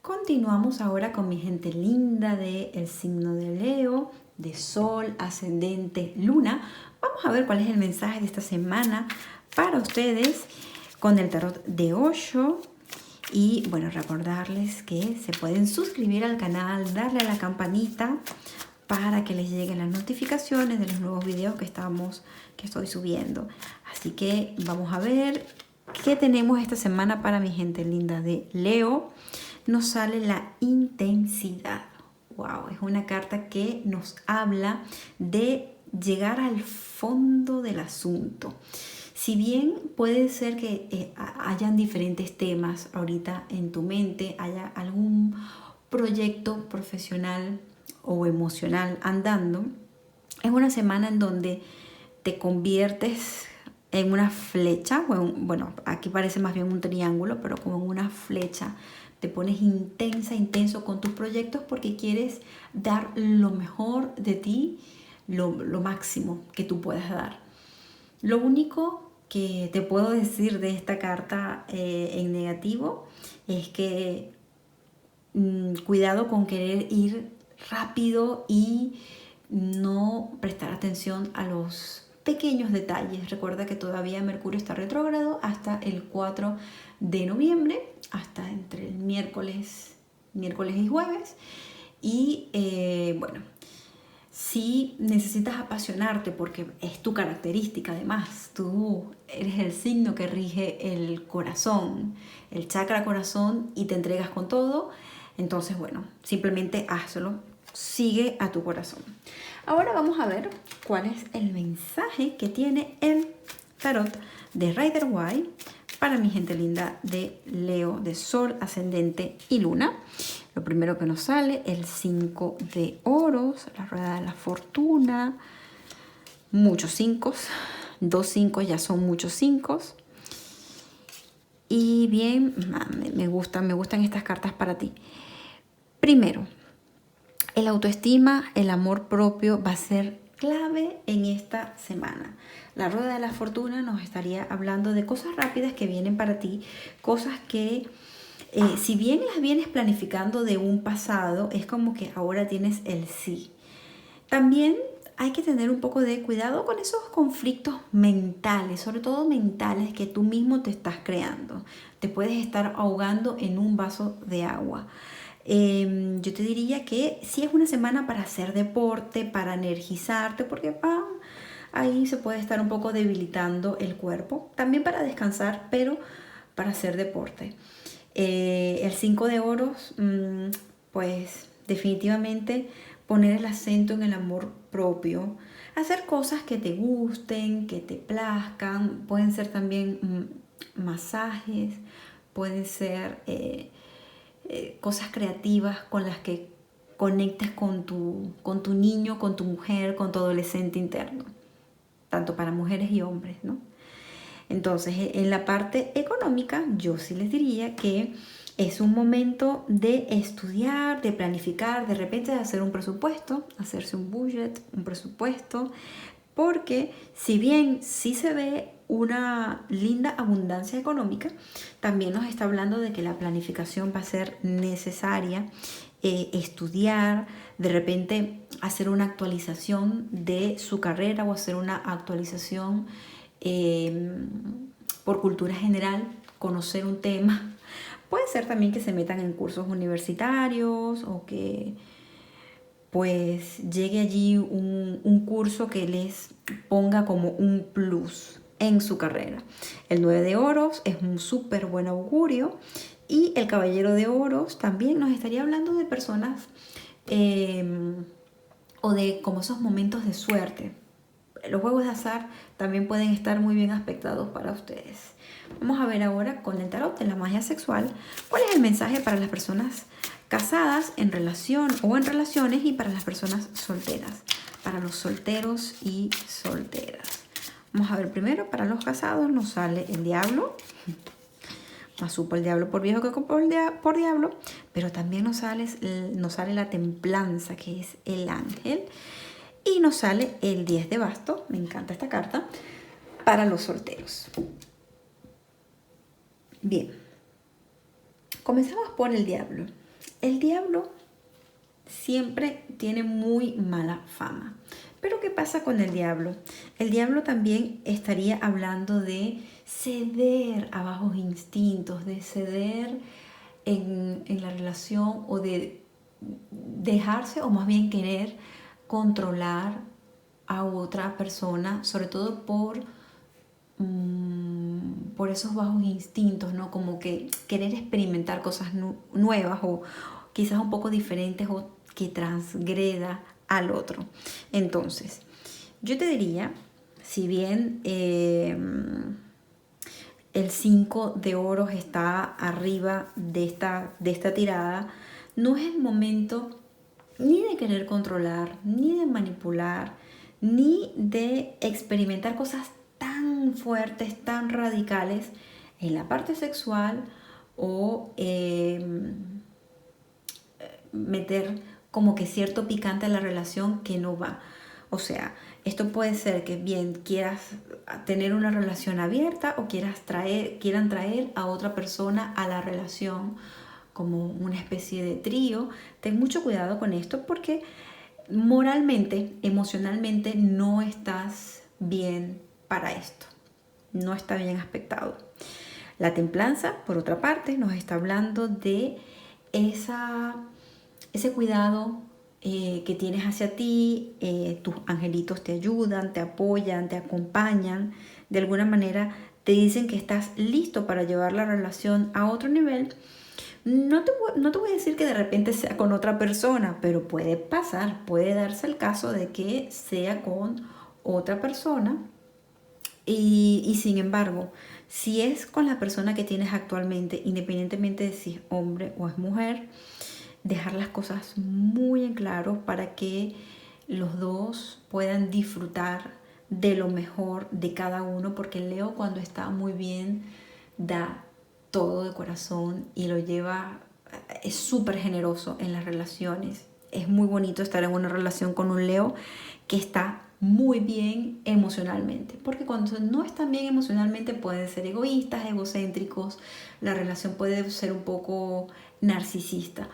Continuamos ahora con mi gente linda del signo de Leo, de Sol, Ascendente, Luna. Vamos a ver cuál es el mensaje de esta semana para ustedes con el tarot de Osho. Y bueno, recordarles que se pueden suscribir al canal, darle a la campanita para que les lleguen las notificaciones de los nuevos videos que estoy subiendo. Así que vamos a ver qué tenemos esta semana para mi gente linda de Leo. Nos sale la intensidad. Wow, es una carta que nos habla de llegar al fondo del asunto. Si bien puede ser que hayan diferentes temas ahorita en tu mente, haya algún proyecto profesional o emocional andando, es una semana en donde te conviertes en una flecha, bueno, aquí parece más bien un triángulo, pero como en una flecha. Te pones intenso con tus proyectos porque quieres dar lo mejor de ti, lo máximo que tú puedas dar. Lo único que te puedo decir de esta carta en negativo es que cuidado con querer ir rápido y no prestar atención a los pequeños detalles. Recuerda que todavía Mercurio está retrógrado hasta el 4 de noviembre, hasta entre el miércoles y jueves. Y bueno, si necesitas apasionarte porque es tu característica, además, tú eres el signo que rige el corazón, el chakra corazón y te entregas con todo, entonces bueno, simplemente hazlo, sigue a tu corazón. Ahora vamos a ver cuál es el mensaje que tiene el tarot de Rider-Waite para mi gente linda de Leo, de Sol, Ascendente y Luna. Lo primero que nos sale, el 5 de oros, la rueda de la fortuna, muchos 5, 2 5 ya son muchos 5. Y bien, me gustan estas cartas para ti. Primero, el autoestima, el amor propio va a ser clave en esta semana. La rueda de la fortuna nos estaría hablando de cosas rápidas que vienen para ti, cosas que si bien las vienes planificando de un pasado, es como que ahora tienes el sí. También hay que tener un poco de cuidado con esos conflictos mentales, sobre todo mentales que tú mismo te estás creando. Te puedes estar ahogando en un vaso de agua. Yo te diría que sí es una semana para hacer deporte, para energizarte, porque ahí se puede estar un poco debilitando el cuerpo. También para descansar, pero para hacer deporte. El 5 de oros, pues definitivamente poner el acento en el amor propio, hacer cosas que te gusten, que te plazcan, pueden ser también masajes, pueden ser cosas creativas con las que conectes con tu niño, con tu mujer, con tu adolescente interno, tanto para mujeres y hombres, ¿no? Entonces, en la parte económica, yo sí les diría que es un momento de estudiar, de planificar, de repente de hacer un presupuesto, hacerse un budget, un presupuesto, porque si bien sí se ve una linda abundancia económica, también nos está hablando de que la planificación va a ser necesaria, estudiar, de repente hacer una actualización de su carrera o hacer una actualización por cultura general, conocer un tema. Puede ser también que se metan en cursos universitarios o que pues llegue allí un curso que les ponga como un plus en su carrera. El 9 de oros es un súper buen augurio y el caballero de oros también nos estaría hablando de personas o de como esos momentos de suerte. Los juegos de azar también pueden estar muy bien aspectados para ustedes. Vamos a ver ahora con el tarot de la magia sexual cuál es el mensaje para las personas casadas en relación o en relaciones y para las personas solteras, para los solteros y solteras. Vamos a ver primero, para los casados nos sale el diablo, más supo el diablo por viejo que por diablo, pero también nos sale la templanza, que es el ángel. Y nos sale el 10 de bastos, me encanta esta carta, para los solteros. Bien, comenzamos por el diablo. El diablo siempre tiene muy mala fama. Pero ¿qué pasa con el diablo? El diablo también estaría hablando de ceder a bajos instintos, de ceder en la relación o de dejarse o más bien querer controlar a otra persona, sobre todo por esos bajos instintos, ¿no? Como que querer experimentar cosas nuevas o quizás un poco diferentes o que transgreda al otro. Entonces, yo te diría, si bien el 5 de oros está arriba de esta tirada, no es el momento ni de querer controlar, ni de manipular, ni de experimentar cosas tan fuertes, tan radicales en la parte sexual o meter como que cierto picante a la relación que no va. O sea, esto puede ser que bien quieras tener una relación abierta o quieran traer a otra persona a la relación como una especie de trío. Ten mucho cuidado con esto porque moralmente, emocionalmente no estás bien para esto. No está bien aspectado. La templanza, por otra parte, nos está hablando de ese cuidado que tienes hacia ti, tus angelitos te ayudan, te apoyan, te acompañan, de alguna manera te dicen que estás listo para llevar la relación a otro nivel. No te voy a decir que de repente sea con otra persona, pero puede pasar, puede darse el caso de que sea con otra persona y sin embargo, si es con la persona que tienes actualmente, independientemente de si es hombre o es mujer, dejar las cosas muy en claro para que los dos puedan disfrutar de lo mejor de cada uno, porque el Leo cuando está muy bien da todo de corazón y lo lleva, es súper generoso en las relaciones. Es muy bonito estar en una relación con un Leo que está muy bien emocionalmente, porque cuando no están bien emocionalmente pueden ser egoístas, egocéntricos, la relación puede ser un poco narcisista.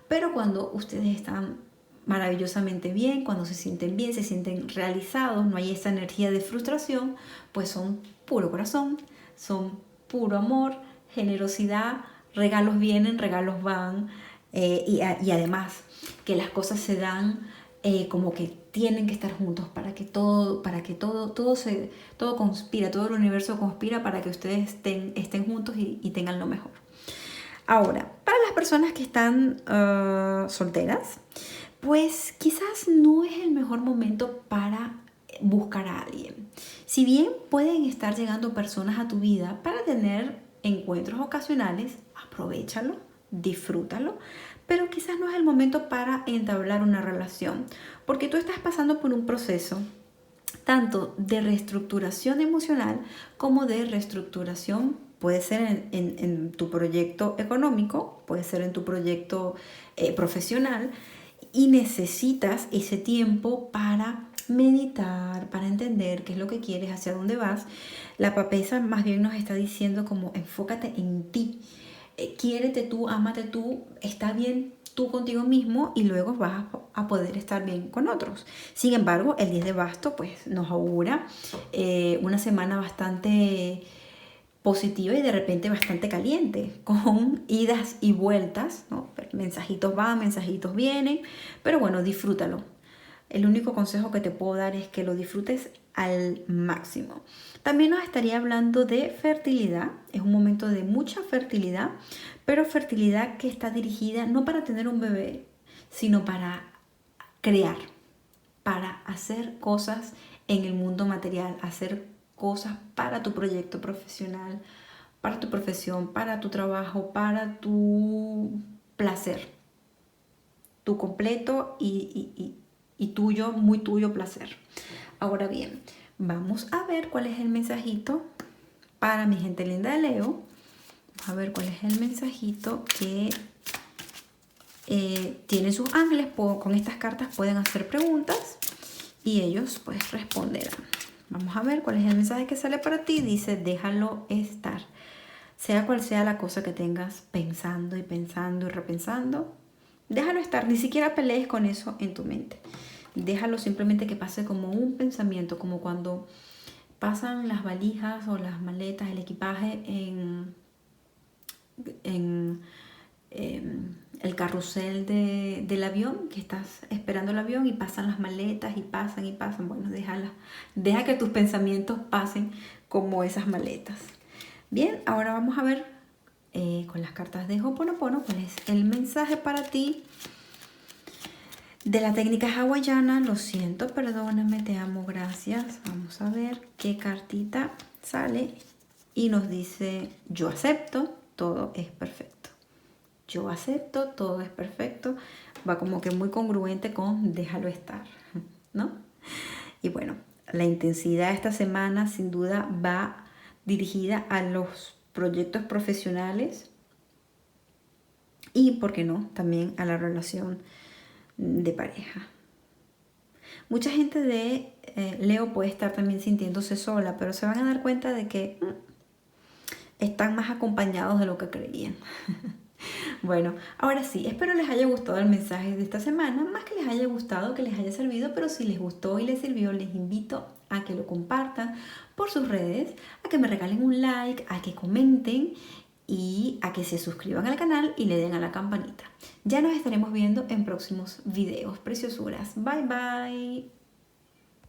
Pero cuando ustedes están maravillosamente bien, cuando se sienten bien, se sienten realizados, no hay esa energía de frustración, pues son puro corazón, son puro amor, generosidad, regalos vienen, regalos van, y además que las cosas se dan como que tienen que estar juntos todo conspira, todo el universo conspira para que ustedes estén juntos y tengan lo mejor. Ahora, para las personas que están solteras, pues quizás no es el mejor momento para buscar a alguien. Si bien pueden estar llegando personas a tu vida para tener encuentros ocasionales, aprovéchalo, disfrútalo, pero quizás no es el momento para entablar una relación, porque tú estás pasando por un proceso tanto de reestructuración emocional como de reestructuración. Puede ser en tu proyecto económico, puede ser en tu proyecto profesional, y necesitas ese tiempo para meditar, para entender qué es lo que quieres, hacia dónde vas. La papesa más bien nos está diciendo como enfócate en ti, quiérete tú, ámate tú, está bien tú contigo mismo y luego vas a poder estar bien con otros. Sin embargo, el 10 de basto pues nos augura una semana bastante positiva y de repente bastante caliente, con idas y vueltas, ¿no? Mensajitos van, mensajitos vienen, pero bueno, disfrútalo. El único consejo que te puedo dar es que lo disfrutes al máximo. También nos estaría hablando de fertilidad. Es un momento de mucha fertilidad, pero fertilidad que está dirigida no para tener un bebé, sino para crear, para hacer cosas en el mundo material, hacer cosas para tu proyecto profesional, para tu profesión, para tu trabajo, para tu placer, tu completo y tuyo, muy tuyo placer. Ahora bien, vamos a ver cuál es el mensajito para mi gente linda de Leo. Vamos a ver cuál es el mensajito que tienen sus ángeles. Con estas cartas pueden hacer preguntas y ellos pues responderán. Vamos a ver cuál es el mensaje que sale para ti. Dice, déjalo estar. Sea cual sea la cosa que tengas pensando y pensando y repensando, Déjalo estar, ni siquiera pelees con eso en tu mente. Déjalo simplemente que pase como un pensamiento, como cuando pasan las valijas o las maletas, el equipaje en el carrusel del avión, que estás esperando el avión y pasan las maletas y pasan y pasan. Bueno, deja que tus pensamientos pasen como esas maletas. Bien, ahora vamos a ver con las cartas de Ho'oponopono cuál es el mensaje para ti de la técnica hawaiana. Lo siento, perdóname, te amo, gracias. Vamos a ver qué cartita sale y nos dice: yo acepto, todo es perfecto. Yo acepto, todo es perfecto. Va como que muy congruente con déjalo estar, ¿no? Y bueno, la intensidad de esta semana sin duda va dirigida a los proyectos profesionales y, ¿por qué no?, también a la relación de pareja. Mucha gente de Leo puede estar también sintiéndose sola, pero se van a dar cuenta de que están más acompañados de lo que creían. Bueno, ahora sí, espero les haya gustado el mensaje de esta semana, más que les haya gustado, que les haya servido, pero si les gustó y les sirvió, les invito a que lo compartan por sus redes, a que me regalen un like, a que comenten y a que se suscriban al canal y le den a la campanita. Ya nos estaremos viendo en próximos videos, preciosuras. Bye bye.